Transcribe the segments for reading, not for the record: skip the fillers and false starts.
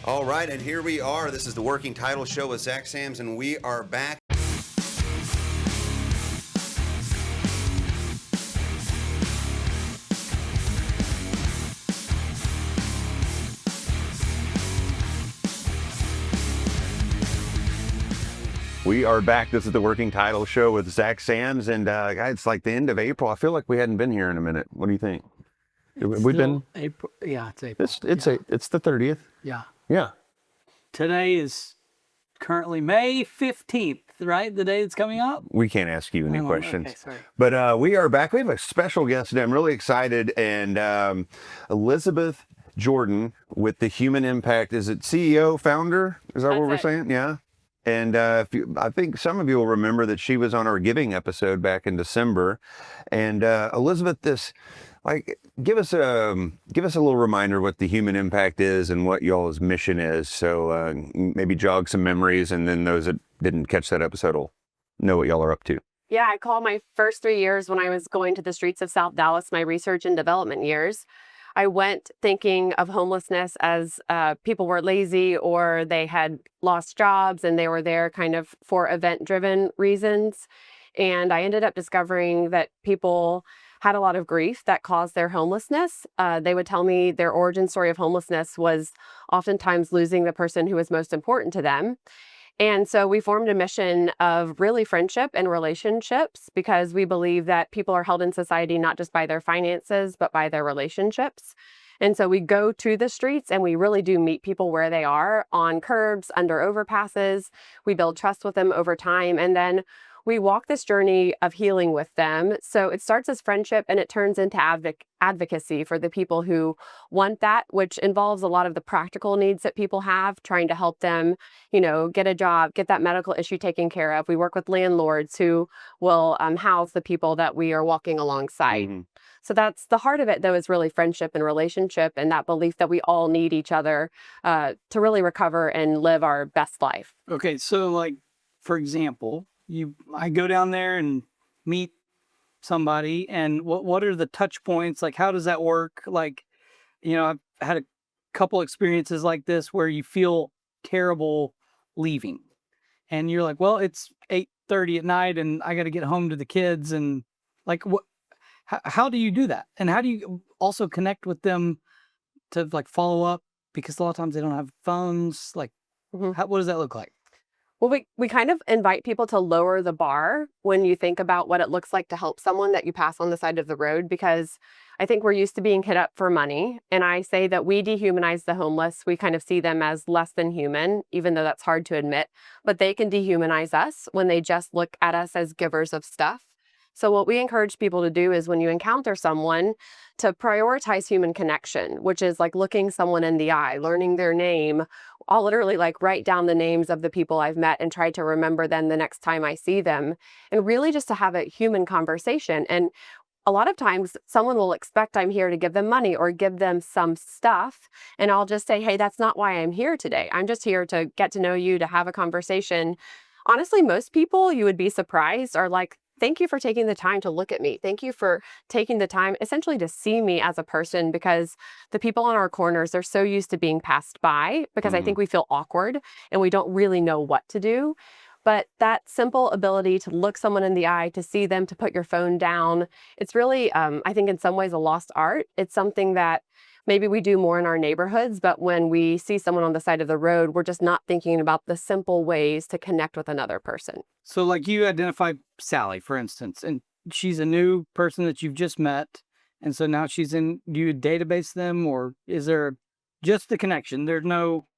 All right, and here we are. This is the Working Title Show with Zach Sams, and we are back. We are back. This is the Working Title Show with Zach Sams, and guys, it's like the end of April. I feel like we hadn't been here in a minute. What do you think? We've been April. Yeah, it's April. It's the 30th. Yeah. Yeah. Today is currently May 15th, right? The day it's coming up. We can't ask you any questions. Okay, sorry. But we are back. We have a special guest today. I'm really excited. And Elisabeth Jordan with the Human Impact. Is it CEO, founder? Is that what we're saying? Yeah. And I think some of you will remember that she was on our giving episode back in December. And Elisabeth, give us a little reminder what the Human Impact is and what y'all's mission is. So maybe jog some memories, and then those that didn't catch that episode will know what y'all are up to. Yeah, I call my first 3 years when I was going to the streets of South Dallas my research and development years. I went thinking of homelessness as people were lazy or they had lost jobs and they were there kind of for event-driven reasons. And I ended up discovering that people had a lot of grief that caused their homelessness. They would tell me their origin story of homelessness was oftentimes losing the person who was most important to them. And so we formed a mission of really friendship and relationships, because we believe that people are held in society not just by their finances, but by their relationships. And so we go to the streets and we really do meet people where they are, on curbs, under overpasses. We build trust with them over time. And then we walk this journey of healing with them. So it starts as friendship and it turns into advocacy for the people who want that, which involves a lot of the practical needs that people have, trying to help them, get a job, get that medical issue taken care of. We work with landlords who will house the people that we are walking alongside. Mm-hmm. So that's the heart of it, though, is really friendship and relationship, and that belief that we all need each other to really recover and live our best life. Okay, so for example, I go down there and meet somebody, and what are the touch points? How does that work? I've had a couple experiences like this where you feel terrible leaving, and you're like, well, it's 8:30 at night and I got to get home to the kids, and how do you do that? And how do you also connect with them to follow up? Because a lot of times they don't have phones. What does that look like? Well, we kind of invite people to lower the bar when you think about what it looks like to help someone that you pass on the side of the road, because I think we're used to being hit up for money. And I say that we dehumanize the homeless. We kind of see them as less than human, even though that's hard to admit. But they can dehumanize us when they just look at us as givers of stuff. So what we encourage people to do is, when you encounter someone, to prioritize human connection, which is looking someone in the eye, learning their name. I'll literally write down the names of the people I've met and try to remember them the next time I see them, and really just to have a human conversation. And a lot of times someone will expect I'm here to give them money or give them some stuff. And I'll just say, hey, that's not why I'm here today. I'm just here to get to know you, to have a conversation. Honestly, most people, you would be surprised, are like, thank you for taking the time to look at me. Thank you for taking the time essentially to see me as a person, because the people on our corners are so used to being passed by, because I think we feel awkward and we don't really know what to do. But that simple ability to look someone in the eye, to see them, to put your phone down, it's really, I think in some ways, a lost art. It's something that maybe we do more in our neighborhoods, but when we see someone on the side of the road, we're just not thinking about the simple ways to connect with another person. So you identified Sally, for instance, and she's a new person that you've just met. And so now do you database them, or is there just the connection? There's no...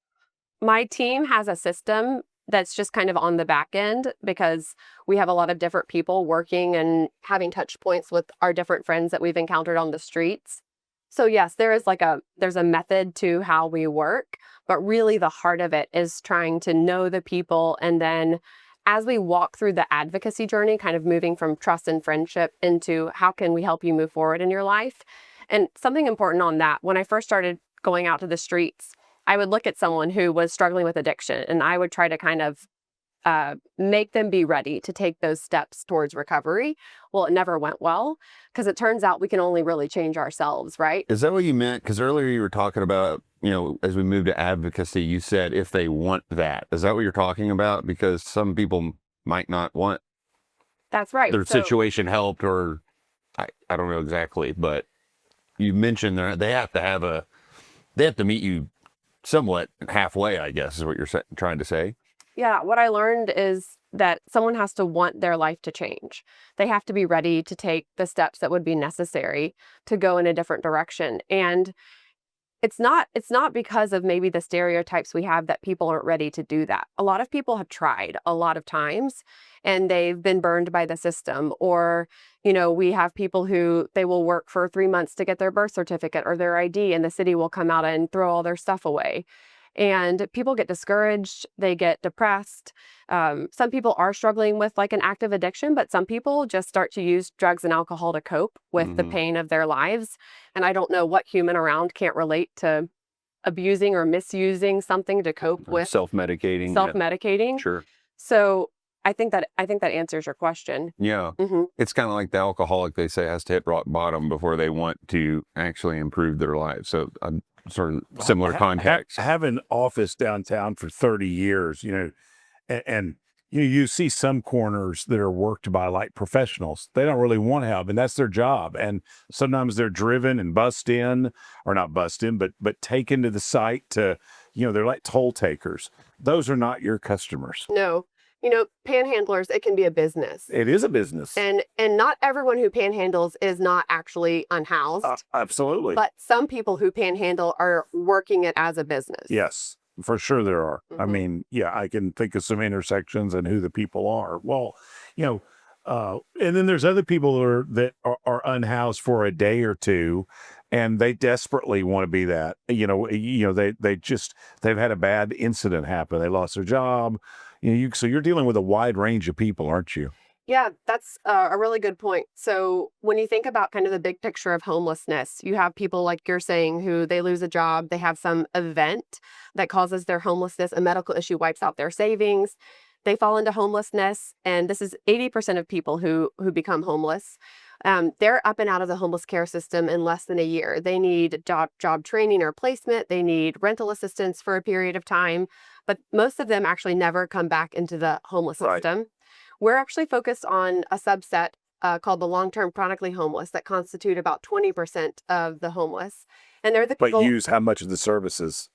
My team has a system that's just kind of on the back end, because we have a lot of different people working and having touch points with our different friends that we've encountered on the streets. So yes, there's a method to how we work, but really the heart of it is trying to know the people. And then as we walk through the advocacy journey, kind of moving from trust and friendship into how can we help you move forward in your life. And something important on that, when I first started going out to the streets, I would look at someone who was struggling with addiction, and I would try to kind of make them be ready to take those steps towards recovery. Well, it never went well because it turns out we can only really change ourselves, right? Is that what you meant? Because earlier you were talking about, as we move to advocacy, you said if they want that. Is that what you're talking about? Because some people might not want That's right. their situation helped, or I don't know exactly, but you mentioned they have to meet you somewhat halfway, I guess, is what you're trying to say. Yeah, what I learned is that someone has to want their life to change. They have to be ready to take the steps that would be necessary to go in a different direction. And it's not because of maybe the stereotypes we have that people aren't ready to do that. A lot of people have tried a lot of times and they've been burned by the system. Or, we have people who they will work for 3 months to get their birth certificate or their ID, and the city will come out and throw all their stuff away. And people get discouraged, they get depressed. Some people are struggling with like an active addiction, but some people just start to use drugs and alcohol to cope with the pain of their lives. And I don't know what human around can't relate to abusing or misusing something to cope with Self-medicating. self-medicating. Sure. So I think that answers your question. Yeah. It's kind of like the alcoholic, they say, has to hit rock bottom before they want to actually improve their lives. So sort of similar context. Having office downtown for 30 years, and you see some corners that are worked by like professionals. They don't really want help, and that's their job. And sometimes they're driven and bussed in, or not bussed in, but taken to the site to, they're like toll takers. Those are not your customers. No. Panhandlers, it can be a business. It is a business. And not everyone who panhandles is not actually unhoused. Absolutely. But some people who panhandle are working it as a business. Yes, for sure there are. I mean, yeah, I can think of some intersections and who the people are. Well, and then there's other people that are unhoused for a day or two, and they desperately want to be that. They've had a bad incident happen. They lost their job. So you're dealing with a wide range of people, aren't you? Yeah, that's a really good point. So when you think about kind of the big picture of homelessness, you have people like you're saying who they lose a job, they have some event that causes their homelessness, a medical issue wipes out their savings, they fall into homelessness, and this is 80% of people who become homeless. They're up and out of the homeless care system in less than a year. They need job training or placement. They need rental assistance for a period of time, but most of them actually never come back into the homeless system. We're actually focused on a subset called the long-term chronically homeless that constitute about 20% of the homeless. And they're the people— But use how much of the services?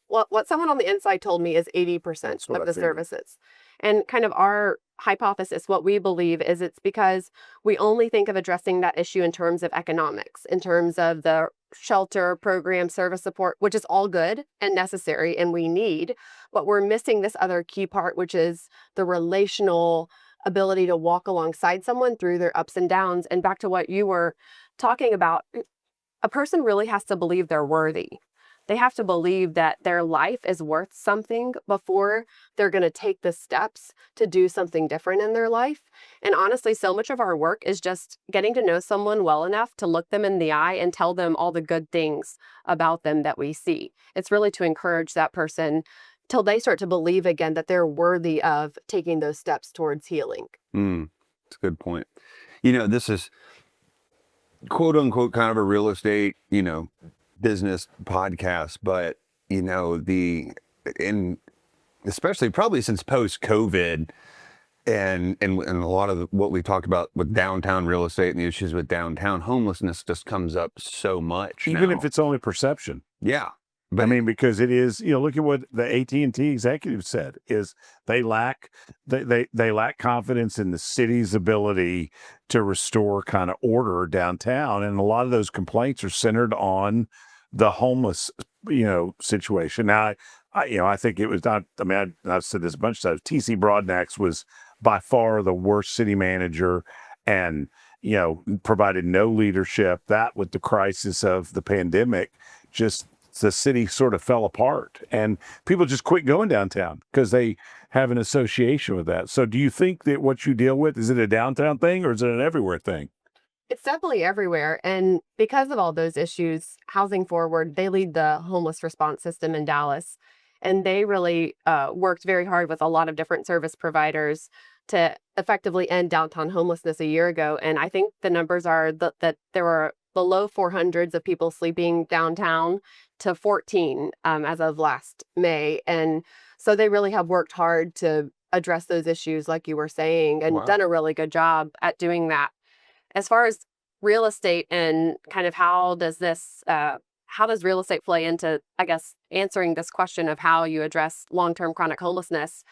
What someone on the inside told me is 80% of the services. And kind of our hypothesis, what we believe is it's because we only think of addressing that issue in terms of economics, in terms of the shelter program, service support, which is all good and necessary and we need, but we're missing this other key part, which is the relational ability to walk alongside someone through their ups and downs. And back to what you were talking about, a person really has to believe they're worthy. They have to believe that their life is worth something before they're going to take the steps to do something different in their life. And honestly, so much of our work is just getting to know someone well enough to look them in the eye and tell them all the good things about them that we see. It's really to encourage that person till they start to believe again that they're worthy of taking those steps towards healing. That's a good point. This is quote unquote kind of a real estate, business podcast, but especially probably since post-COVID and a lot of what we talked about with downtown real estate and the issues with downtown homelessness just comes up so much. Even now. if it's only perception. Yeah. But I mean, because it is, look at what the AT&T executive said is they lack confidence in the city's ability to restore kind of order downtown. And a lot of those complaints are centered on the homeless, situation. Now, I think it was not, I've said this a bunch of times, T.C. Broadnax was by far the worst city manager and, provided no leadership. That with the crisis of the pandemic, just the city sort of fell apart and people just quit going downtown because they have an association with that. So do you think that what you deal with, is it a downtown thing or is it an everywhere thing? It's definitely everywhere. And because of all those issues, Housing Forward, they lead the homeless response system in Dallas. And they really worked very hard with a lot of different service providers to effectively end downtown homelessness a year ago. And I think the numbers are that there were the low 400s of people sleeping downtown to 14 as of last May. And so they really have worked hard to address those issues, like you were saying, and done a really good job at doing that. As far as real estate and kind of how does real estate play into, I guess, answering this question of how you address long-term chronic homelessness?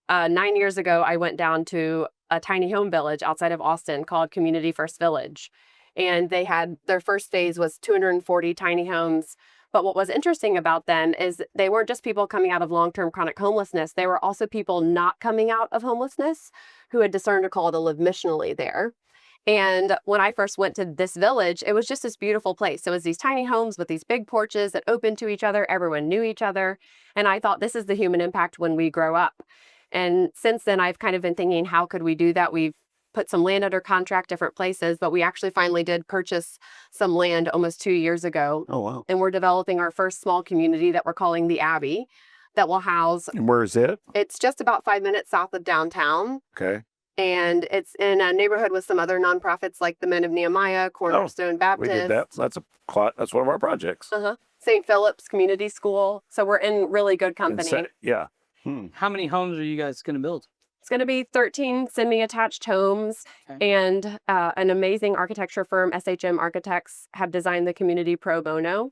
9 years ago, I went down to a tiny home village outside of Austin called Community First Village. And they had their first phase was 240 tiny homes. But what was interesting about them is they weren't just people coming out of long-term chronic homelessness. They were also people not coming out of homelessness who had discerned a call to live missionally there. And when I first went to this village, it was just this beautiful place. It was these tiny homes with these big porches that opened to each other. Everyone knew each other. And I thought, this is the human impact when we grow up. And since then, I've kind of been thinking, how could we do that? We've put some land under contract different places, but we actually finally did purchase some land almost 2 years ago. Oh, wow. And we're developing our first small community that we're calling the Abbey that will house. And where is it? It's just about 5 minutes south of downtown. Okay. And it's in a neighborhood with some other nonprofits like the Men of Nehemiah, Cornerstone Baptist. We did that. That's one of our projects. St. Philip's Community School. So we're in really good company. Yeah. How many homes are you guys going to build? It's going to be 13 semi-attached homes, and an amazing architecture firm, SHM Architects, have designed the community pro bono.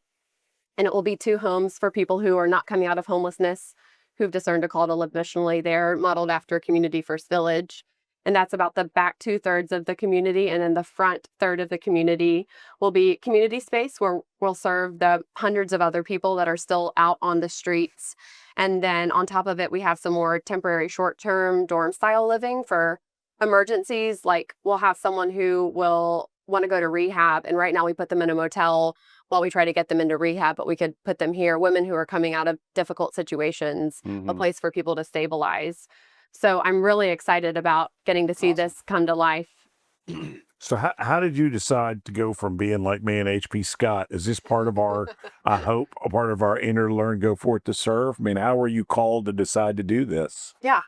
And it will be 2 homes for people who are not coming out of homelessness, who've discerned a call to live missionally. They're modeled after Community First Village. And that's about the back 2/3 of the community. And then the front third of the community will be community space where we'll serve the hundreds of other people that are still out on the streets. And then on top of it, we have some more temporary short-term dorm style living for emergencies. Like we'll have someone who will want to go to rehab. And right now we put them in a motel while we try to get them into rehab, but we could put them here. Women who are coming out of difficult situations, a place for people to stabilize. So I'm really excited about getting to see this come to life. So how did you decide to go from being like me and H.P. Scott? Is this part of our, I hope, a part of our Enter, Learn, Go Forth to Serve? I mean, how were you called to decide to do this? Yeah.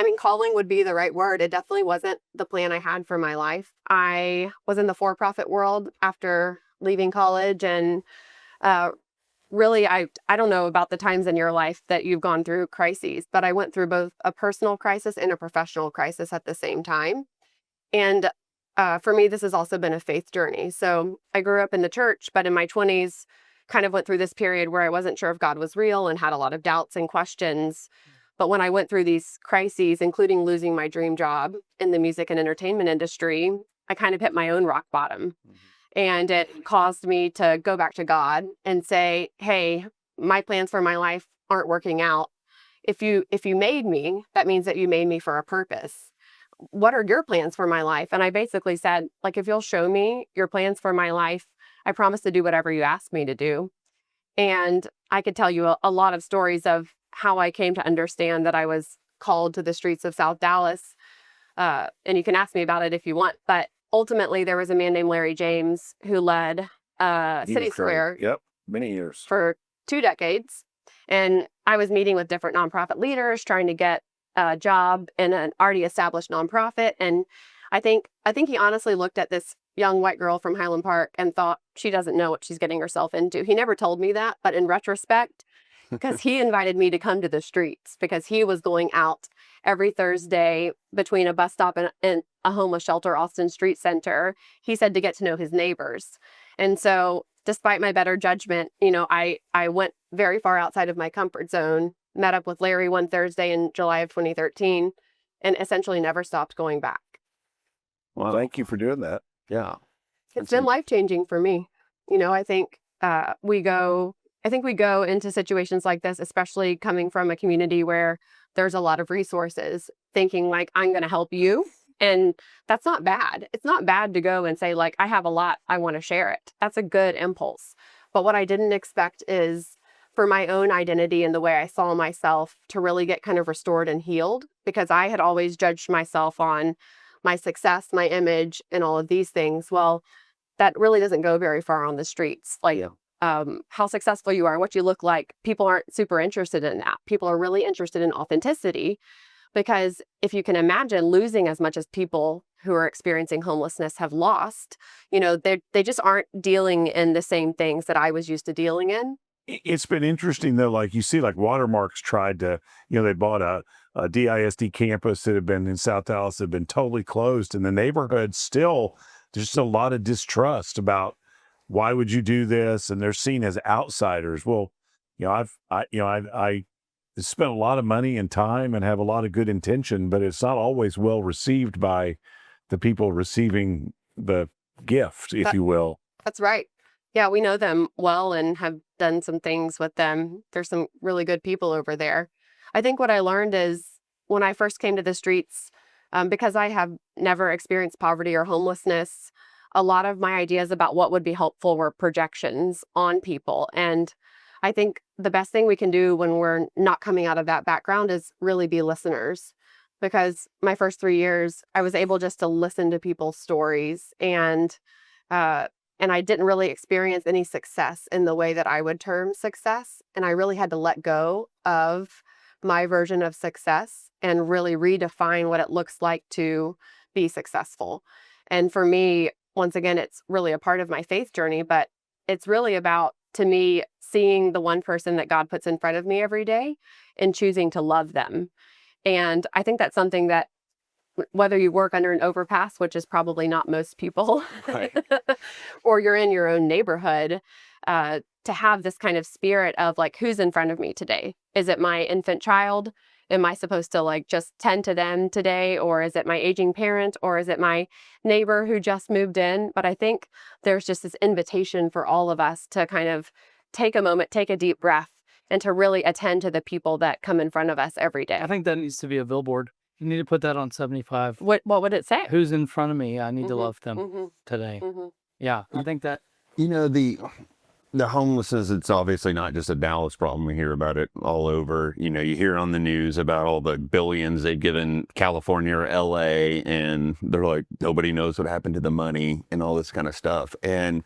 I mean, calling would be the right word. It definitely wasn't the plan I had for my life. I was in the for-profit world after leaving college, and really, I don't know about the times in your life that you've gone through crises, but I went through both a personal crisis and a professional crisis at the same time. And for me, this has also been a faith journey. So I grew up in the church, but in my 20s, kind of went through this period where I wasn't sure if God was real and had a lot of doubts and questions. But when I went through these crises, including losing my dream job in the music and entertainment industry, I kind of hit my own rock bottom. And it caused me to go back to God and say, hey, my plans for my life aren't working out. If you made me, that means that you made me for a purpose. What are your plans for my life? And I basically said, like, if you'll show me your plans for my life, I promise to do whatever you ask me to do. And I could tell you a lot of stories of how I came to understand that I was called to the streets of South Dallas. And you can ask me about it if you want, but ultimately, there was a man named Larry James who led City Square. Yep, many years. For 2 decades. And I was meeting with different nonprofit leaders, trying to get a job in an already established nonprofit. And I think he honestly looked at this young white girl from Highland Park and thought, she doesn't know what she's getting herself into. He never told me that, but in retrospect, because he invited me to come to the streets, because he was going out every Thursday between a bus stop and a homeless shelter, Austin Street Center. He said to get to know his neighbors. And so despite my better judgment, I went very far outside of my comfort zone, met up with Larry one Thursday in July of 2013, and essentially never stopped going back. Well, thank you for doing that. Yeah. It's been life-changing for me. I think we go into situations like this, especially coming from a community where there's a lot of resources, thinking like, I'm going to help you. And that's not bad. It's not bad to go and say, like, I have a lot, I want to share it. That's a good impulse. But what I didn't expect is for my own identity and the way I saw myself to really get kind of restored and healed, because I had always judged myself on my success, my image, and all of these things. Well, that really doesn't go very far on the streets. Like, how successful you are, what you look like. People aren't super interested in that. People are really interested in authenticity, because if you can imagine losing as much as people who are experiencing homelessness have lost, they just aren't dealing in the same things that I was used to dealing in. It's been interesting though, like you see, like Watermark's tried to, they bought a DISD campus that had been in South Dallas that had been totally closed, and the neighborhood still, there's just a lot of distrust about why would you do this, and they're seen as outsiders. Well, I spent a lot of money and time and have a lot of good intention, but it's not always well received by the people receiving the gift, if you will. That's right. Yeah, we know them well and have done some things with them. There's some really good people over there. I think what I learned is when I first came to the streets, because I have never experienced poverty or homelessness, a lot of my ideas about what would be helpful were projections on people. And I think the best thing we can do when we're not coming out of that background is really be listeners. Because my first 3 years, I was able just to listen to people's stories, and I didn't really experience any success in the way that I would term success. And I really had to let go of my version of success and really redefine what it looks like to be successful. And for me, once again, it's really a part of my faith journey, but it's really about, to me, seeing the one person that God puts in front of me every day and choosing to love them. And I think that's something that, whether you work under an overpass, which is probably not most people, Right. or you're in your own neighborhood, to have this kind of spirit of like, who's in front of me today? Is it my infant child? Am I supposed to like just tend to them today? Or is it my aging parent? Or is it my neighbor who just moved in? But I think there's just this invitation for all of us to kind of take a moment, take a deep breath, and to really attend to the people that come in front of us every day. I think that needs to be a billboard. You need to put that on 75. What would it say? Who's in front of me? I need to Mhm, love them mhm, today. mhm. Yeah, I think that. The homelessness, it's obviously not just a Dallas problem. We hear about it all over. You hear on the news about all the billions they've given California or LA, and they're like, nobody knows what happened to the money and all this kind of stuff. And,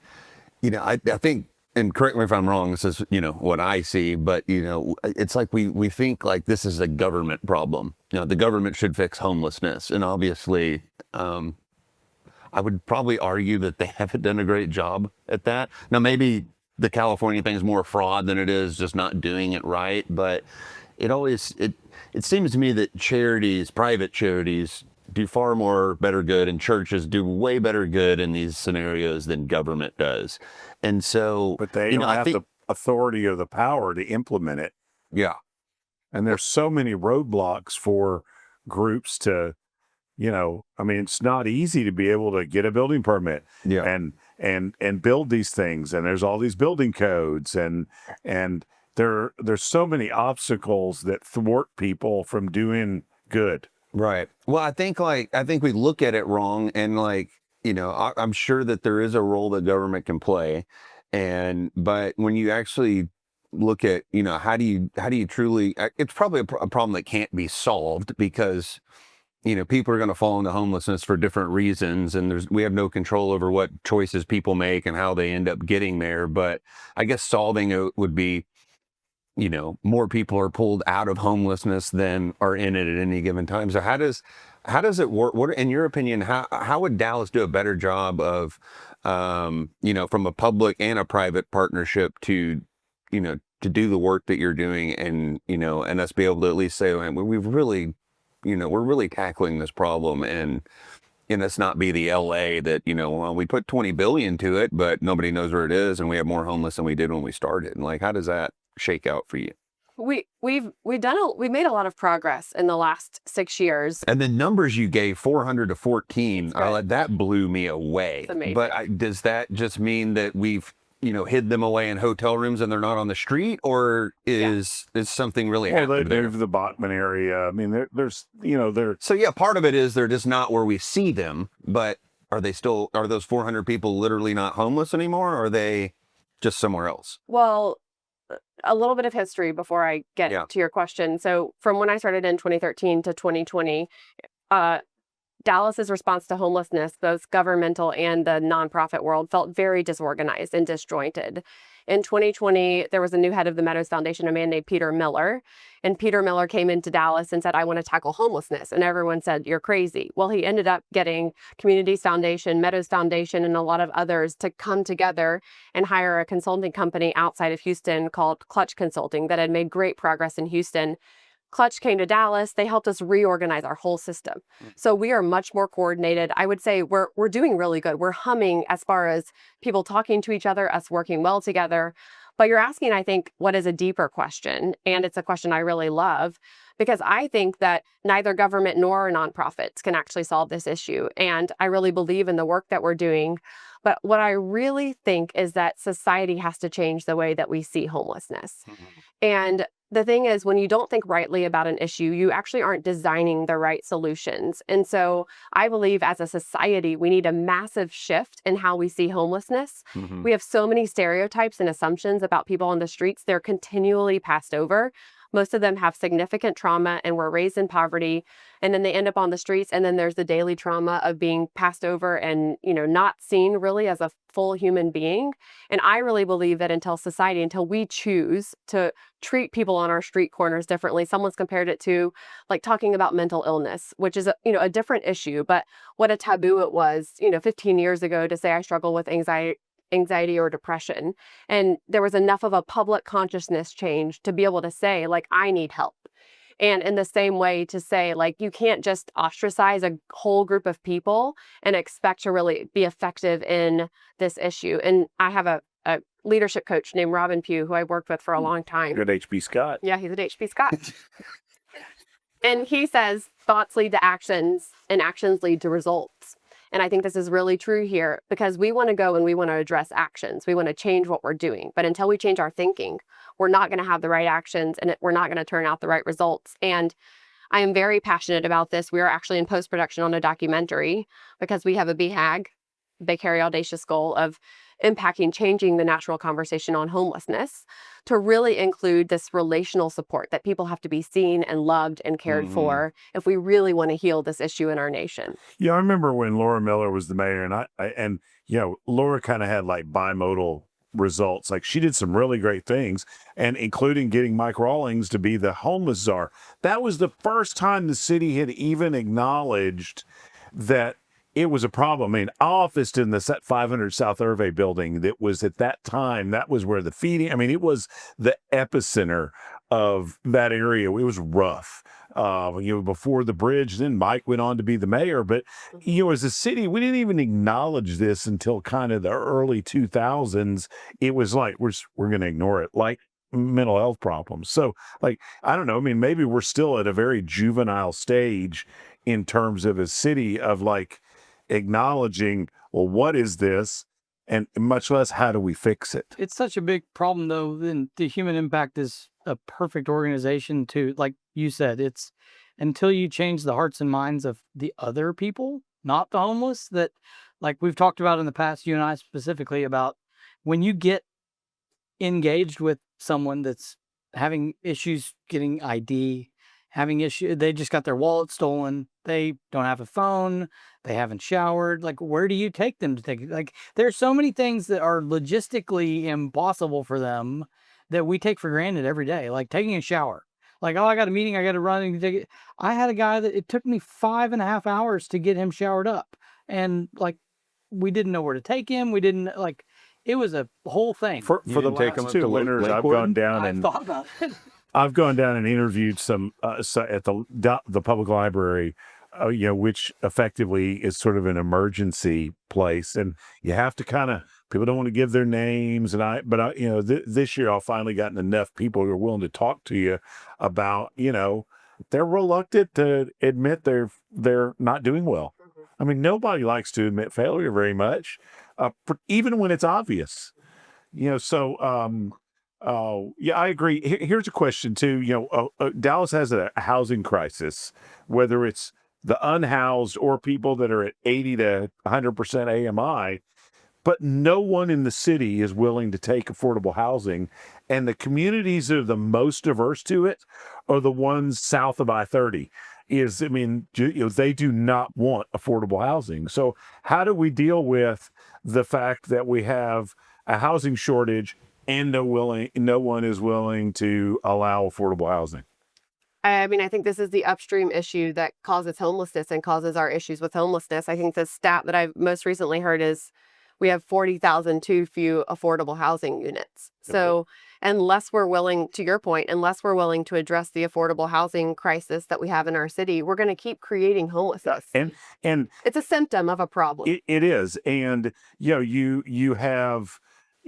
I think, and correct me if I'm wrong, this is, what I see, but, it's like we think like this is a government problem. The government should fix homelessness. And obviously, I would probably argue that they haven't done a great job at that. Now, maybe the California thing is more fraud than it is just not doing it right. But it seems to me that charities, private charities, do far more better good, and churches do way better good in these scenarios than government does. And so, But they don't have the authority or the power to implement it. Yeah. And there's so many roadblocks for groups to, it's not easy to be able to get a building permit and build these things. And there's all these building codes, and there's so many obstacles that thwart people from doing good. Right. Well, I think we look at it wrong, and I'm sure that there is a role that government can play, but when you actually look at, how do you truly, it's probably a problem that can't be solved, because people are going to fall into homelessness for different reasons, and we have no control over what choices people make and how they end up getting there. But I guess solving it would be, more people are pulled out of homelessness than are in it at any given time. So how does it work? What, in your opinion, how would Dallas do a better job of, from a public and a private partnership to do the work that you're doing, and us be able to at least say, man, we've really, we're really tackling this problem, and us not be the LA that, well, we put 20 billion to it, but nobody knows where it is, and we have more homeless than we did when we started. And how does that shake out for you? We've made a lot of progress in the last 6 years. And the numbers you gave, 400 to 14, that blew me away. It's amazing. But does that just mean that we've hid them away in hotel rooms and they're not on the street, or is something really happening They're there? the Botman area. I mean, there's So yeah, part of it is they're just not where we see them, but are those 400 people literally not homeless anymore, or are they just somewhere else? Well, a little bit of history before I get to your question. So from when I started in 2013 to 2020, Dallas's response to homelessness, both governmental and the nonprofit world, felt very disorganized and disjointed. In 2020, there was a new head of the Meadows Foundation, a man named Peter Miller. And Peter Miller came into Dallas and said, I want to tackle homelessness. And everyone said, you're crazy. Well, he ended up getting Communities Foundation, Meadows Foundation, and a lot of others to come together and hire a consulting company outside of Houston called Clutch Consulting that had made great progress in Houston. Clutch came to Dallas. They helped us reorganize our whole system. So we are much more coordinated. I would say we're doing really good. We're humming as far as people talking to each other, us working well together. But you're asking, I think, what is a deeper question? And it's a question I really love because I think that neither government nor nonprofits can actually solve this issue. And I really believe in the work that we're doing. But what I really think is that society has to change the way that we see homelessness. And the thing is, when you don't think rightly about an issue, you actually aren't designing the right solutions. And so I believe as a society, we need a massive shift in how we see homelessness. We have so many stereotypes and assumptions about people on the streets. They're continually passed over. Most of them have significant trauma and were raised in poverty, and then they end up on the streets. And then there's the daily trauma of being passed over and, not seen really as a full human being. And I really believe that until we choose to treat people on our street corners differently, someone's compared it to like talking about mental illness, which is a different issue, but what a taboo it was, 15 years ago to say I struggle with anxiety or depression. And there was enough of a public consciousness change to be able to say, like, I need help. And in the same way to say, like, you can't just ostracize a whole group of people and expect to really be effective in this issue. And I have a leadership coach named Robin Pugh, who I worked with for a long time. Good H.B. Scott. Yeah, he's at H.B. Scott. And he says, thoughts lead to actions and actions lead to results. And I think this is really true here because we want to go and we want to address actions. We want to change what we're doing. But until we change our thinking, we're not going to have the right actions and we're not going to turn out the right results. And I am very passionate about this. We are actually in post-production on a documentary because we have a BHAG, Bay Carry Audacious goal of changing the natural conversation on homelessness to really include this relational support that people have to be seen and loved and cared for if we really want to heal this issue in our nation. Yeah, I remember when Laura Miller was the mayor and Laura kind of had like bimodal results. Like she did some really great things and including getting Mike Rawlings to be the homeless czar. That was the first time the city had even acknowledged that it was a problem. I mean, I officed in the 500 South Hervey building that was at that time, that was where the feeding, it was the epicenter of that area. It was rough. Before the bridge, then Mike went on to be the mayor. But, as a city, we didn't even acknowledge this until kind of the early 2000s. It was like, we're going to ignore it. Like mental health problems. So like, I don't know. Maybe we're still at a very juvenile stage in terms of a city of like, acknowledging, well, what is this? And much less, how do we fix it? It's such a big problem, though. Then the Human Impact is a perfect organization to, like you said, it's until you change the hearts and minds of the other people, not the homeless, that like we've talked about in the past, you and I specifically, about when you get engaged with someone that's having issues getting ID, they just got their wallet stolen, they don't have a phone, they haven't showered. Like, where do you take them to take it? Like, there's so many things that are logistically impossible for them that we take for granted every day, like taking a shower. Like, oh, I got a meeting, I got to run and take it. I had a guy that it took me 5.5 hours to get him showered up. And like, we didn't know where to take him. We didn't it was a whole thing. For the take him last up 2 to winters, I've Lakewood? gone down I and thought about it. I've gone down and interviewed some at the public library, which effectively is sort of an emergency place, and you have to people don't want to give their names, but this year I've finally gotten enough people who are willing to talk to you about, they're reluctant to admit they're not doing well. Nobody likes to admit failure very much, even when it's obvious. Yeah, I agree. Here's a question too. Dallas has a housing crisis, whether it's the unhoused or people that are at 80 to 100% AMI, but no one in the city is willing to take affordable housing. And the communities that are the most diverse to it are the ones south of I-30. They do not want affordable housing. So how do we deal with the fact that we have a housing shortage and no one is willing to allow affordable housing. I mean, I think this is the upstream issue that causes homelessness and causes our issues with homelessness. I think the stat that I've most recently heard is we have 40,000 too few affordable housing units. So unless we're willing, to your point, unless we're willing to address the affordable housing crisis that we have in our city, we're going to keep creating homelessness. And it's a symptom of a problem. it is. And, you have,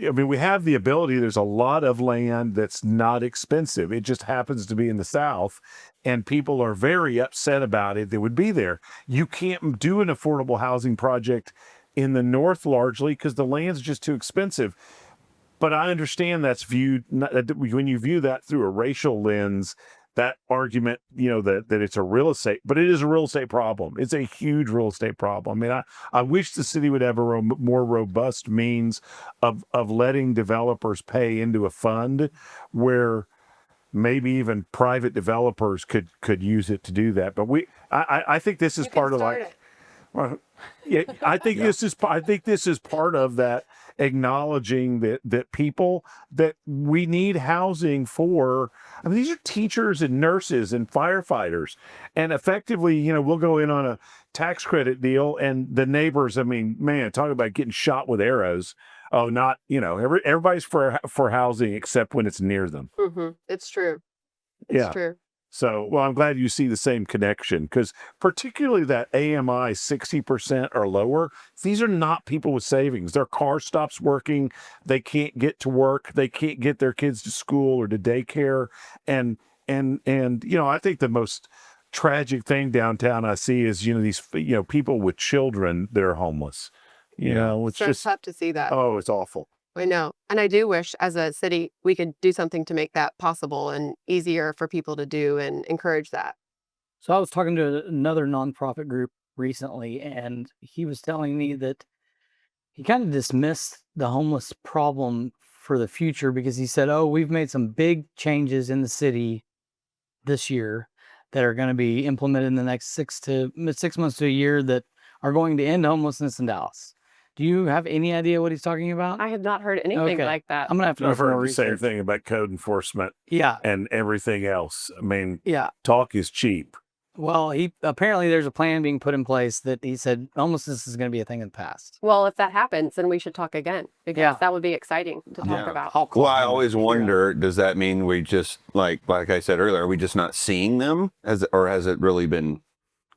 I mean, we have the ability. There's a lot of land that's not expensive. It just happens to be in the South, and people are very upset about it. They would be there. You can't do an affordable housing project in the North largely because the land's just too expensive. But I understand that's viewed, when you view that through a racial lens, that argument, that it's a real estate, but it is a real estate problem. It's a huge real estate problem. I mean, I wish the city would have a more robust means of letting developers pay into a fund where maybe even private developers could use it to do that. But I think this is part of well, yeah, I think this is part of that, acknowledging that people, that we need housing for. I mean, these are teachers and nurses and firefighters, and effectively, we'll go in on a tax credit deal, and the neighbors. I mean, man, talk about getting shot with arrows. Oh, not everybody's for housing except when it's near them. Mm-hmm. It's true. It's true. So, well, I'm glad you see the same connection, because particularly that AMI 60% or lower, these are not people with savings. Their car stops working. They can't get to work. They can't get their kids to school or to daycare. And I think the most tragic thing downtown I see is, these, people with children that are homeless. It's so just tough to see that. Oh, it's awful. I know. And I do wish as a city we could do something to make that possible and easier for people to do and encourage that. So I was talking to another nonprofit group recently, and he was telling me that he kind of dismissed the homeless problem for the future because he said, oh, we've made some big changes in the city this year that are going to be implemented in the next 6 months to a year that are going to end homelessness in Dallas. Do you have any idea what he's talking about? I have not heard anything like that. I'm going to have to I've do more heard the same research. thing about code enforcement. Yeah. And everything else. I mean, Yeah. talk is cheap. Well, apparently there's a plan being put in place that he said homelessness is going to be a thing of the past. Well, if that happens, then we should talk again, because that would be exciting to talk about. Well, I always wonder, does that mean we just, like I said earlier, are we just not seeing them, or has it really been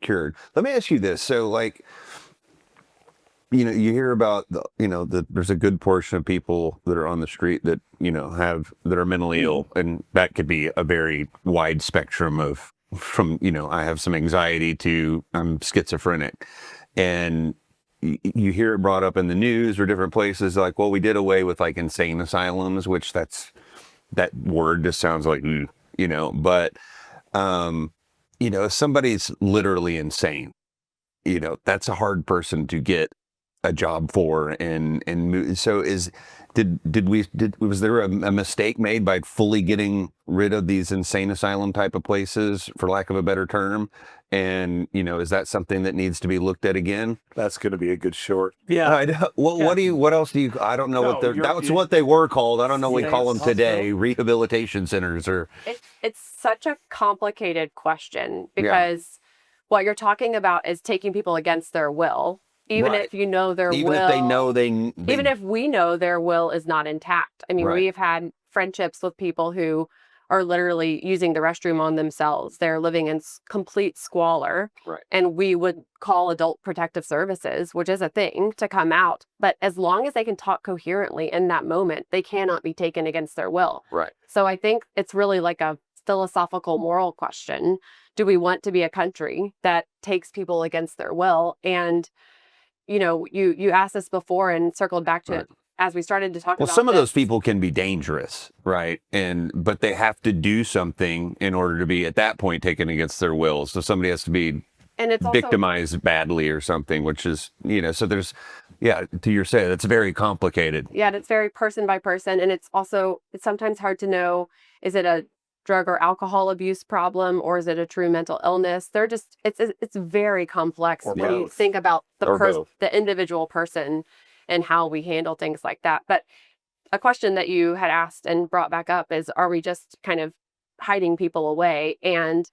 cured? Let me ask you this. So, you hear about there's a good portion of people that are on the street that that are mentally ill, and that could be a very wide spectrum from I have some anxiety to I'm schizophrenic, and you hear it brought up in the news or different places like, well, we did away with insane asylums, which that word just sounds like but if somebody's literally insane, that's a hard person to get a job for, and so was there a mistake made by fully getting rid of these insane asylum type of places, for lack of a better term? And is that something that needs to be looked at again? That's going to be a good short. Yeah. What else do you? I don't know that's what they were called. I don't know what we call them today. Rehabilitation centers, or it's such a complicated question, because what you're talking about is taking people against their will. Even if you know their will, if they know even if we know their will is not intact. I mean, we've had friendships with people who are literally using the restroom on themselves. They're living in complete squalor. Right. And we would call adult protective services, which is a thing, to come out. But as long as they can talk coherently in that moment, they cannot be taken against their will. Right. So I think it's really like a philosophical moral question. Do we want to be a country that takes people against their will? And you asked this before and circled back to it as we started to talk about. Well, some of those people can be dangerous, right? But they have to do something in order to be at that point taken against their will. So somebody has to be victimized badly or something, which is, so there's, to your say, that's very complicated. Yeah, and it's very person by person. And it's sometimes hard to know, is it a drug or alcohol abuse problem, or is it a true mental illness? It's very complex when you think about the individual person and how we handle things like that. But a question that you had asked and brought back up is, are we just kind of hiding people away? And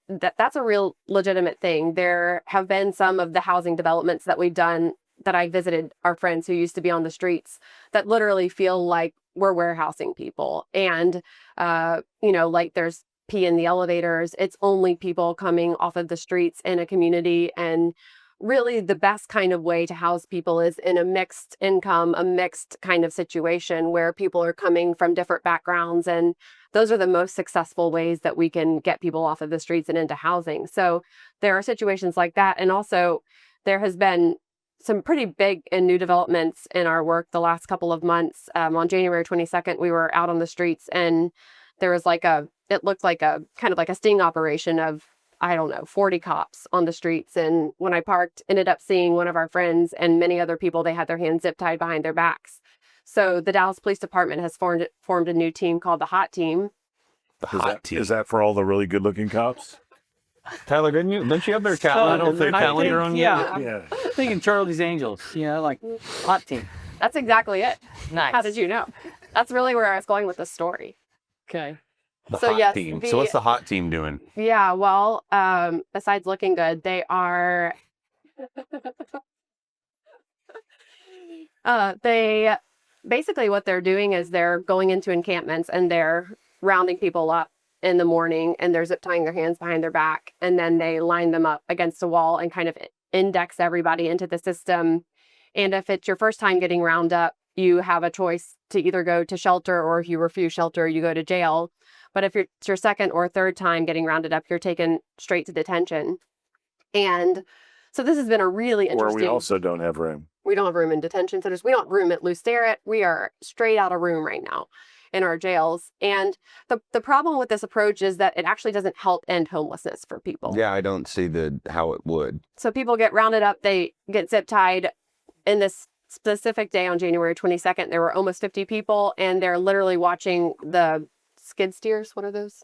that's a real legitimate thing. There have been some of the housing developments that we've done that I visited our friends who used to be on the streets that literally feel like we're warehousing people. And, like there's pee in the elevators. It's only people coming off of the streets in a community. And really the best kind of way to house people is in a mixed income, a mixed kind of situation where people are coming from different backgrounds. And those are the most successful ways that we can get people off of the streets and into housing. So there are situations like that. And also there has been some pretty big and new developments in our work the last couple of months. On January 22nd, we were out on the streets and there was it looked like a kind of like a sting operation of, I don't know, 40 cops on the streets. And when I parked, ended up seeing one of our friends and many other people, they had their hands zip tied behind their backs. So the Dallas Police Department has formed a new team called the Hot Team. The hot team. Is that for all the really good looking cops? Tyler, didn't you have their I don't think calendar on you? Yeah, Yeah. I'm thinking Charlie's Angels, like Hot Team. That's exactly it. Nice. How did you know? That's really where I was going with the story. Okay. The So hot yes, team. the- So what's the hot team doing? Yeah, well, besides looking good, they are they basically what they're doing is they're going into encampments and they're rounding people up in the morning and they're zip tying their hands behind their back and then they line them up against a wall and kind of index everybody into the system. And if it's your first time getting round up, you have a choice to either go to shelter or if you refuse shelter, you go to jail. But if it's your second or third time getting rounded up, you're taken straight to detention. And so this has been a really interesting... Where we also don't have room. We don't have room in detention centers. We don't have room at Lou Sterrett. We are straight out of room right now in our jails. And the problem with this approach is that it actually doesn't help end homelessness for people. Yeah, I don't see how it would. So people get rounded up, they get zip tied. In this specific day on January 22nd, there were almost 50 people and they're literally watching the skid steers. What are those?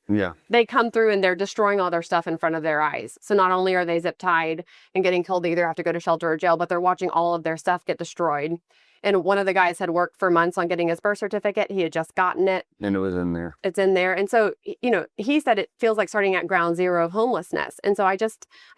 Yeah. They come through and they're destroying all their stuff in front of their eyes. So not only are they zip tied and getting killed, they either have to go to shelter or jail, but they're watching all of their stuff get destroyed. And one of the guys had worked for months on getting his birth certificate. He had just gotten it. And it was in there. It's in there. And so, he said it feels like starting at ground zero of homelessness. And so I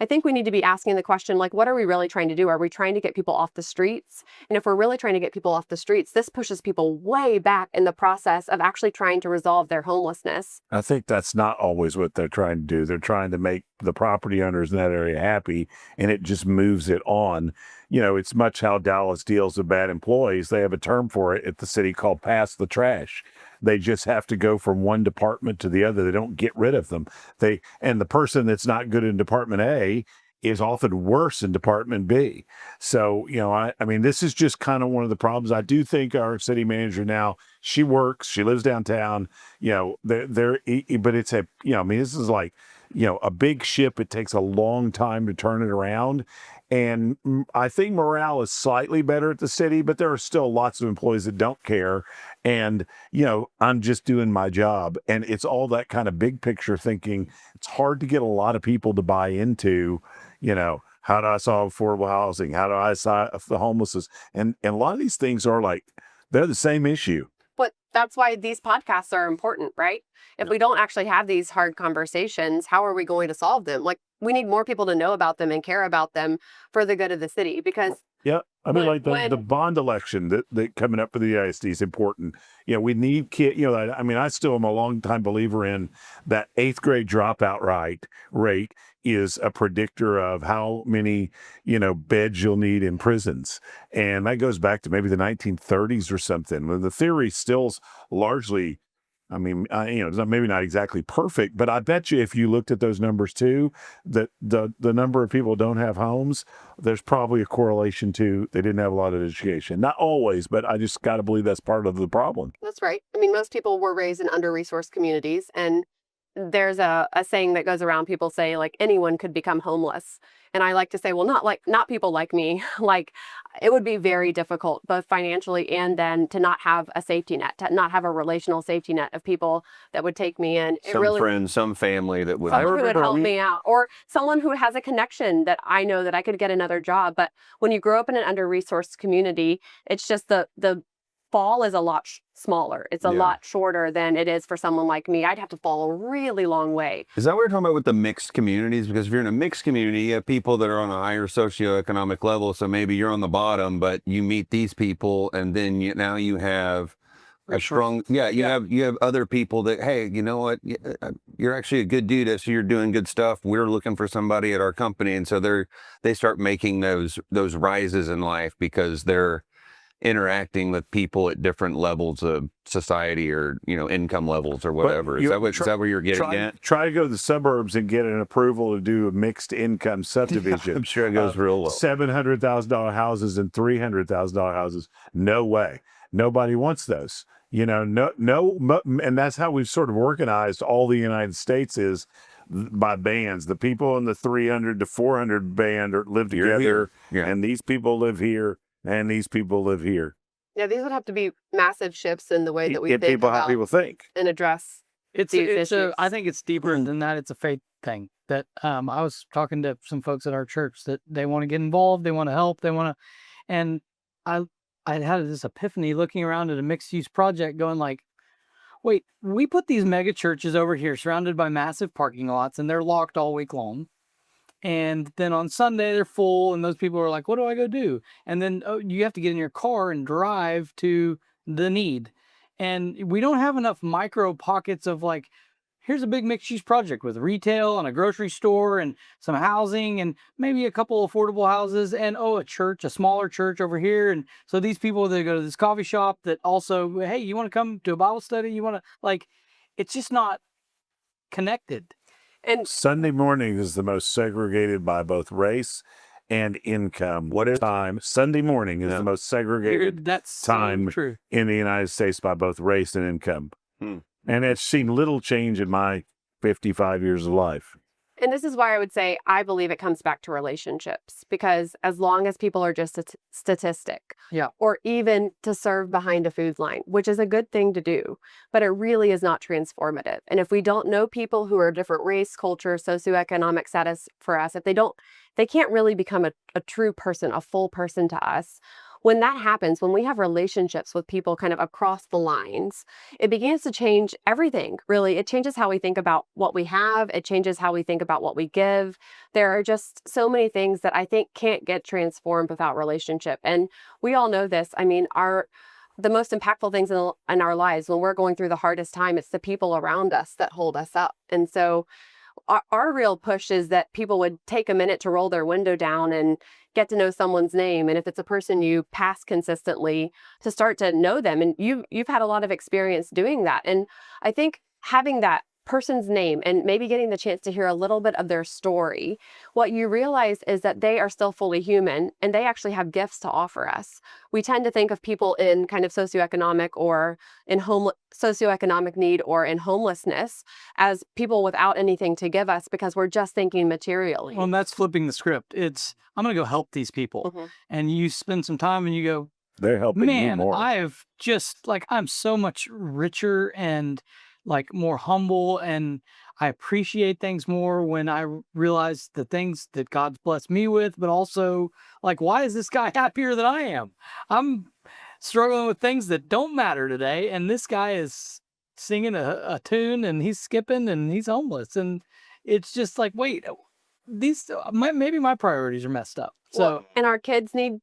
think we need to be asking the question, like, what are we really trying to do? Are we trying to get people off the streets? And if we're really trying to get people off the streets, this pushes people way back in the process of actually trying to resolve their homelessness. I think that's not always what they're trying to do. They're trying to make the property owners in that area happy, and it just moves it on. It's much how Dallas deals with bad employees. They have a term for it at the city called pass the trash. They just have to go from one department to the other. They don't get rid of them. And the person that's not good in Department A is often worse in Department B. So, I mean, this is just kind of one of the problems. I do think our city manager now, she lives downtown, but it's this is like, a big ship. It takes a long time to turn it around. And I think morale is slightly better at the city, but there are still lots of employees that don't care. And, I'm just doing my job. And it's all that kind of big picture thinking. It's hard to get a lot of people to buy into, how do I solve affordable housing? How do I solve the homelessness? And a lot of these things are like, they're the same issue. But that's why these podcasts are important, right? If we don't actually have these hard conversations, how are we going to solve them? Like, we need more people to know about them and care about them for the good of the city because... Yeah. I mean, the bond election that coming up for the ISD is important. We need kids, I still am a long time believer in that 8th grade dropout rate is a predictor of how many, beds you'll need in prisons. And that goes back to maybe the 1930s or something. When the theory still's largely, it's maybe not exactly perfect, but I bet you if you looked at those numbers too, that the number of people who don't have homes, there's probably a correlation to they didn't have a lot of education. Not always, but I just got to believe that's part of the problem. That's right. Most people were raised in under-resourced communities, and there's a saying that goes around. People say, like, anyone could become homeless. And I like to say, well, not people like me. Like, it would be very difficult, both financially and then to not have a safety net, to not have a relational safety net of people that would take me in. Some friends, some family that would... Someone who would help me out, or someone who has a connection that I know that I could get another job. But when you grow up in an under-resourced community, it's just the fall is a lot smaller. It's a Yeah. lot shorter than it is for someone like me. I'd have to fall a really long way. Is that what we're talking about with the mixed communities? Because if you're in a mixed community, you have people that are on a higher socioeconomic level. So maybe you're on the bottom, but you meet these people, and then now you have a strong, you have other people that, hey, you know what, you're actually a good dude, so you're doing good stuff. We're looking for somebody at our company, and so they start making those rises in life because they're interacting with people at different levels of society, or income levels or whatever. Is that where you're getting at? Try to go to the suburbs and get an approval to do a mixed income subdivision. I'm sure it goes real low. $700,000 houses and $300,000 houses. No way. Nobody wants those. And that's how we've sort of organized all the United States is by bands. The people in the 300 to 400 band live together, and these people live here, and these people live here. Yeah, these would have to be massive shifts in the way that we think people, about how people think, and address It's these issues. I think it's deeper than that. It's a faith thing. That I was talking to some folks at our church that they want to get involved, they want to help, and I had this epiphany looking around at a mixed use project, going like, wait, we put these mega churches over here surrounded by massive parking lots, and they're locked all week long. And then on Sunday they're full, and those people are like, what do I go do? And then you have to get in your car and drive to the need. And we don't have enough micro pockets of like, here's a big mixed use project with retail and a grocery store and some housing and maybe a couple affordable houses and a church, a smaller church over here. And so these people, they go to this coffee shop that also, hey, you want to come to a Bible study? You want to, like, it's just not connected. And Sunday morning is the most segregated by both race and income. What is time? Sunday morning is the most segregated That's time so true. in the United States by both race and income. And it's seen little change in my 55 years of life. And this is why I would say I believe it comes back to relationships, because as long as people are just a statistic, or even to serve behind a food line, which is a good thing to do, but it really is not transformative. And if we don't know people who are different race, culture, socioeconomic status for us, if they can't really become a true person, a full person to us. When that happens, when we have relationships with people kind of across the lines, it begins to change everything, really. It changes how we think about what we have. It changes how we think about what we give. There are just so many things that I think can't get transformed without relationship. And we all know this. I mean, the most impactful things in our lives, when we're going through the hardest time, it's the people around us that hold us up. And so our real push is that people would take a minute to roll their window down and get to know someone's name. And if it's a person you pass consistently, to start to know them. And you've had a lot of experience doing that. And I think having that person's name and maybe getting the chance to hear a little bit of their story, what you realize is that they are still fully human and they actually have gifts to offer us. We tend to think of people in kind of socioeconomic or in socioeconomic need or in homelessness as people without anything to give us because we're just thinking materially. Well, and that's flipping the script. It's, I'm going to go help these people. And you spend some time and you go, they're helping you more. I've just I'm so much richer and like more humble, and I appreciate things more when I realize the things that God's blessed me with, but also like, why is this guy happier than I am? I'm struggling with things that don't matter today, and this guy is singing a tune and he's skipping and he's homeless, and it's just like, wait, maybe my priorities are messed up. So and our kids need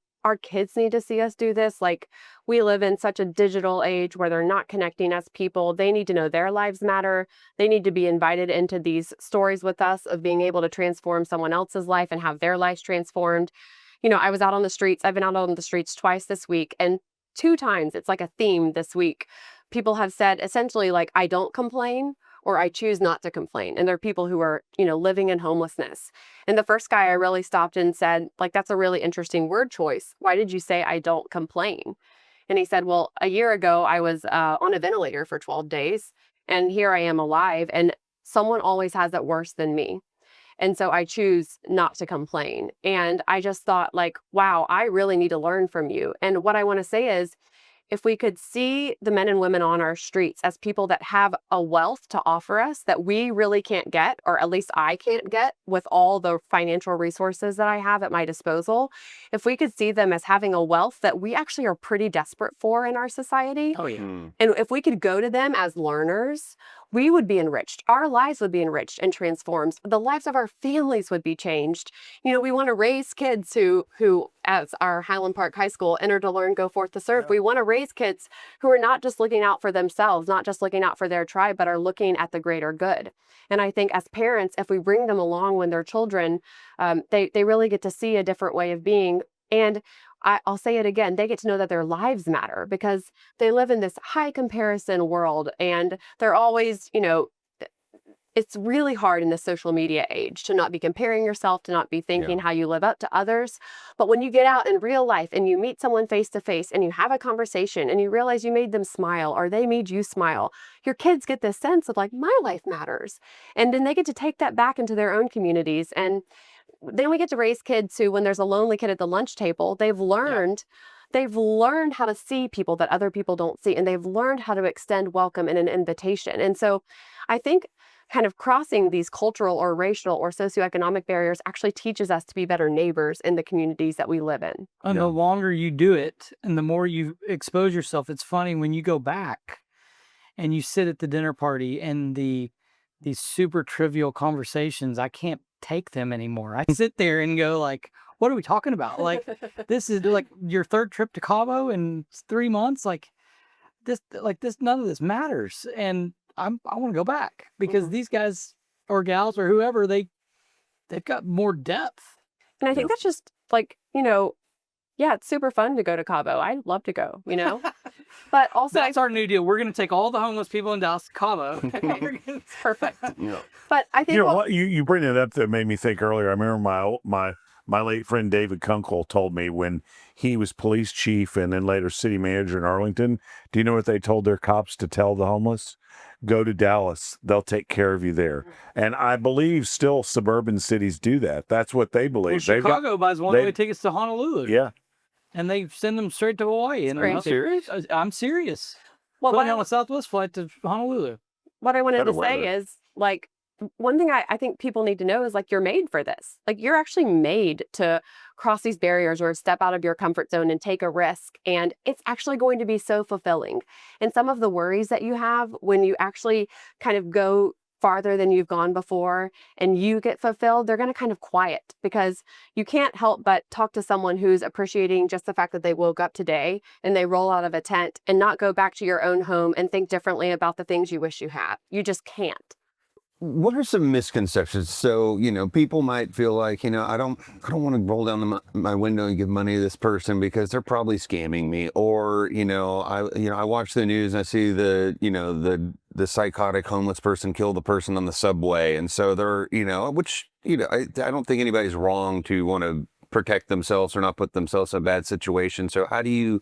to see us do this. Like, we live in such a digital age where they're not connecting as people. They need to know their lives matter. They need to be invited into these stories with us of being able to transform someone else's life and have their lives transformed. I was out on the streets. I've been out on the streets twice this week, and 2 times, it's like a theme this week. People have said essentially like, I don't complain, or I choose not to complain. And there are people who are, living in homelessness. And the first guy I really stopped and said, like, that's a really interesting word choice. Why did you say I don't complain? And he said, well, a year ago, I was on a ventilator for 12 days. And here I am alive. And someone always has it worse than me. And so I choose not to complain. And I just thought like, wow, I really need to learn from you. And what I want to say is, if we could see the men and women on our streets as people that have a wealth to offer us that we really can't get, or at least I can't get with all the financial resources that I have at my disposal, if we could see them as having a wealth that we actually are pretty desperate for in our society, Oh yeah. Mm. and if we could go to them as learners, we would be enriched. Our lives would be enriched and transformed. The lives of our families would be changed. You know, we want to raise kids who as our Highland Park High School, enter to learn, go forth to serve. Yeah. We want to raise kids who are not just looking out for themselves, not just looking out for their tribe, but are looking at the greater good. And I think as parents, if we bring them along when they're children, they really get to see a different way of being. And I'll say it again, they get to know that their lives matter because they live in this high comparison world, and they're always, you know, it's really hard in the social media age to not be comparing yourself, to not be thinking how you live up to others. But when you get out in real life and you meet someone face to face and you have a conversation and you realize you made them smile or they made you smile, your kids get this sense of like, my life matters. And then they get to take that back into their own communities. And then we get to raise kids who, when there's a lonely kid at the lunch table, they've learned how to see people that other people don't see, and they've learned how to extend welcome and an invitation. And so I think kind of crossing these cultural or racial or socioeconomic barriers actually teaches us to be better neighbors in the communities that we live in. And the longer you do it and the more you expose yourself, it's funny when you go back and you sit at the dinner party and these super trivial conversations, I can't take them anymore. I sit there and go like, what are we talking about? Like, this is like your third trip to Cabo in 3 months. Like this, none of this matters. And I want to go back because these guys or gals or whoever, they've got more depth. And I think that's just like, you know, yeah, it's super fun to go to Cabo. I'd love to go, you know, but also That's our new deal. We're going to take all the homeless people in Dallas to Cabo. it's perfect. Yeah. But I think You know what? You bring it up that made me think earlier. I remember my late friend David Kunkel told me when he was police chief and then later city manager in Arlington. Do you know what they told their cops to tell the homeless? Go to Dallas. They'll take care of you there. And I believe still suburban cities do that. That's what they believe. Well, Chicago buys one-way tickets to Honolulu. Yeah. And they send them straight to Hawaii. And Are you serious? I'm serious. well, Put me on a Southwest flight to Honolulu. what I wanted Better to say weather. is like, one thing I think people need to know is like, you're made for this. Like, you're actually made to cross these barriers or step out of your comfort zone and take a risk. And it's actually going to be so fulfilling. And some of the worries that you have when you actually kind of go farther than you've gone before and you get fulfilled, they're going to kind of quiet because you can't help but talk to someone who's appreciating just the fact that they woke up today and they roll out of a tent and not go back to your own home and think differently about the things you wish you had. You just can't. What are some misconceptions? So, you know, people might feel like, you know, I don't want to roll down my window and give money to this person because they're probably scamming me. Or, I watch the news and I see the psychotic homeless person kill the person on the subway. And so they're, I don't think anybody's wrong to want to protect themselves or not put themselves in a bad situation. So how do you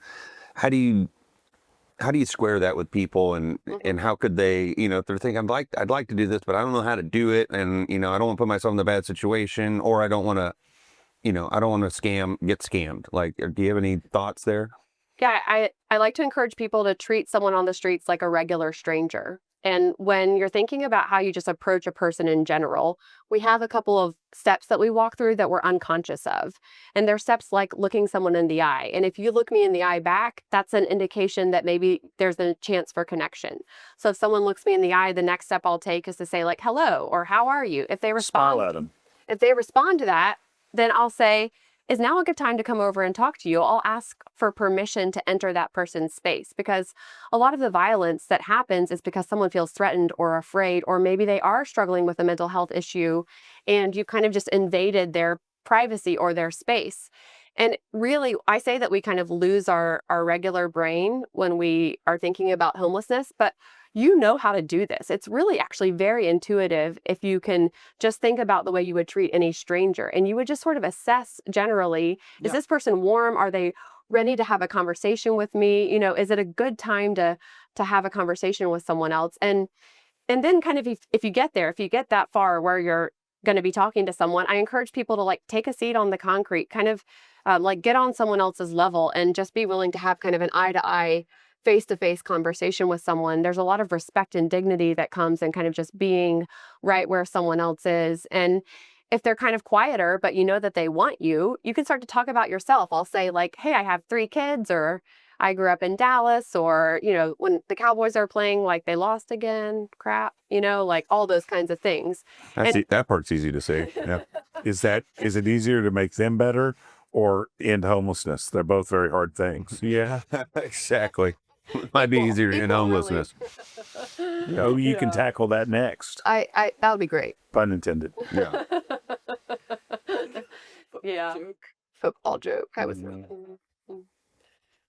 square that with people and how could they, if they're thinking I'd like to do this, but I don't know how to do it. And, I don't want to put myself in a bad situation, or I don't want to, get scammed. Like, do you have any thoughts there? Yeah, I like to encourage people to treat someone on the streets like a regular stranger. And when you're thinking about how you just approach a person in general, we have a couple of steps that we walk through that we're unconscious of. And they're steps like looking someone in the eye. And if you look me in the eye back, that's an indication that maybe there's a chance for connection. So if someone looks me in the eye, the next step I'll take is to say like, hello, or how are you? If they respond, Smile at them. if they respond to that, then I'll say, is now a good time to come over and talk to you? I'll ask for permission to enter that person's space, because a lot of the violence that happens is because someone feels threatened or afraid, or maybe they are struggling with a mental health issue and you kind of just invaded their privacy or their space. And really, I say that we kind of lose our regular brain when we are thinking about homelessness, but you know how to do this. It's really actually very intuitive if you can just think about the way you would treat any stranger, and you would just sort of assess generally, is this person warm? Are they ready to have a conversation with me? Is it a good time to have a conversation with someone else? And then kind of if you get there, if you get that far where going to be talking to someone, I encourage people to like take a seat on the concrete, kind of like get on someone else's level and just be willing to have kind of an eye-to-eye, face-to-face conversation with someone. There's a lot of respect and dignity that comes in kind of just being right where someone else is. And if they're kind of quieter, but you know that they want you, you can start to talk about yourself. I'll say like, hey, I have 3 kids, or I grew up in Dallas, or, you know, when the Cowboys are playing, like they lost again, crap, you know, like all those kinds of things. That part's easy to say. Yeah. Is it easier to make them better or end homelessness? They're both very hard things. Yeah, exactly. Might be easier in homelessness. Oh, you can tackle that next. That would be great. Pun intended. Yeah. Yeah. Football joke. I was.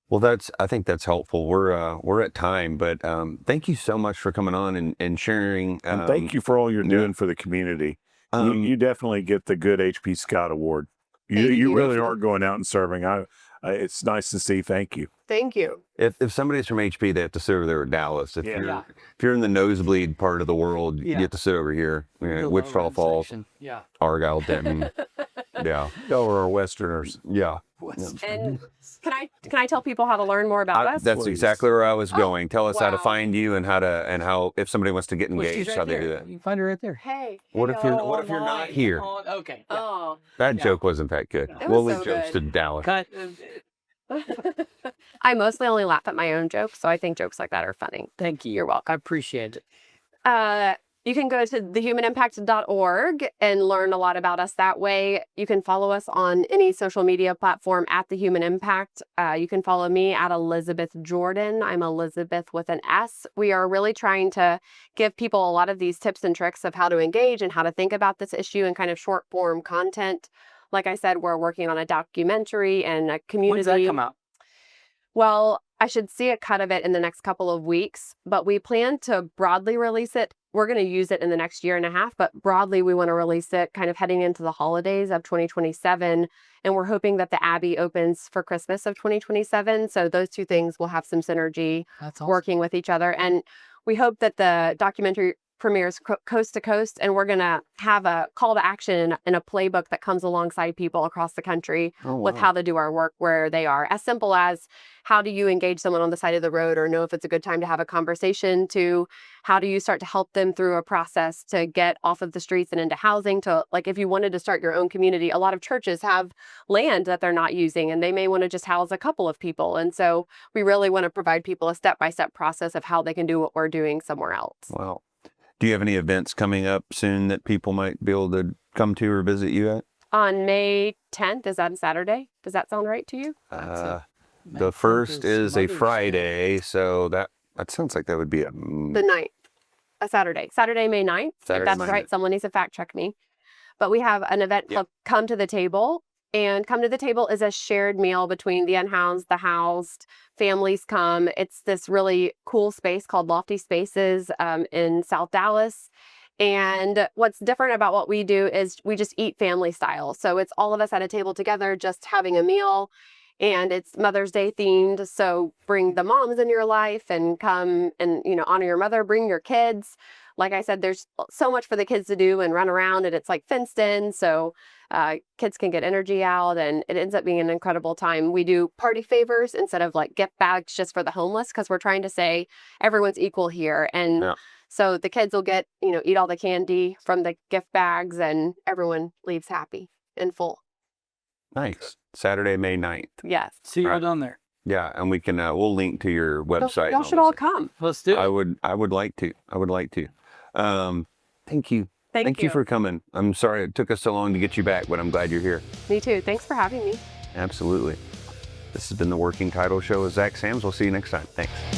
Well, I think that's helpful. We're at time, but thank you so much for coming on and sharing. And thank you for all you're doing for the community. You definitely get the good HP Scott Award. You really are going out and serving. It's nice to see. Thank you. Thank you. If somebody's from HP, they have to sit over there at Dallas. If you're in the nosebleed part of the world, you have to sit over here. Wichita Falls, Argyle, Denton. Yeah. Y'all are Westerners. Yeah. And can I tell people how to learn more about us? That's exactly where I was going. Tell us how to wow. find you and how if somebody wants to get engaged, how they do that. You can find her right there. Hey. What if you're not here? Okay. Oh. That joke wasn't that good. It We'll was leave so jokes good. to Dallas. Cut. I mostly only laugh at my own jokes, so I think jokes like that are funny. Thank you. You're welcome. I appreciate it. You can go to thehumanimpact.org and learn a lot about us that way. You can follow us on any social media platform at The Human Impact. You can follow me at Elisabeth Jordan. I'm Elisabeth with an S. We are really trying to give people a lot of these tips and tricks of how to engage and how to think about this issue in kind of short form content. Like I said, we're working on a documentary and a community. When does that come out? Well, I should see a cut of it in the next couple of weeks, but we plan to broadly release it. We're going to use it in the next year and a half, but broadly we want to release it kind of heading into the holidays of 2027. And we're hoping that the Abbey opens for Christmas of 2027. So those two things will have some synergy working with each other. And we hope that the documentary premieres coast to coast, and we're going to have a call to action and a playbook that comes alongside people across the country with how to do our work where they are. As simple as how do you engage someone on the side of the road or know if it's a good time to have a conversation, to how do you start to help them through a process to get off of the streets and into housing, to like if you wanted to start your own community. A lot of churches have land that they're not using and they may want to just house a couple of people. And so we really want to provide people a step-by-step process of how they can do what we're doing somewhere else. Wow. Do you have any events coming up soon that people might be able to come to or visit you at? On May 10th, is that a Saturday? Does that sound right to you? The first is a Friday, so that sounds like that would be The 9th, a Saturday. Saturday, May 9th. Saturday, That's May right. 9th. Someone needs to fact check me. But we have an event called Come to the Table. And Come to the Table is a shared meal between the unhoused, the housed. Families come. It's this really cool space called Lofty Spaces in South Dallas. And what's different about what we do is we just eat family style. So it's all of us at a table together, just having a meal. And it's Mother's Day themed. So bring the moms in your life and come and, honor your mother, bring your kids. Like I said, there's so much for the kids to do and run around, and it's like fenced in. So kids can get energy out, and it ends up being an incredible time. We do party favors instead of like gift bags just for the homeless, because we're trying to say everyone's equal here. And so the kids will get, eat all the candy from the gift bags, and everyone leaves happy and full. Nice. Saturday, May 9th. Yes. See you down there. Yeah, and we can we'll link to your website. Y'all should all come. Let's do it. I would like to. Thank you. Thank you for coming. I'm sorry it took us so long to get you back, but I'm glad you're here. Me too. Thanks for having me. Absolutely. This has been the Working Title Show with Zach Sams. We'll see you next time. Thanks.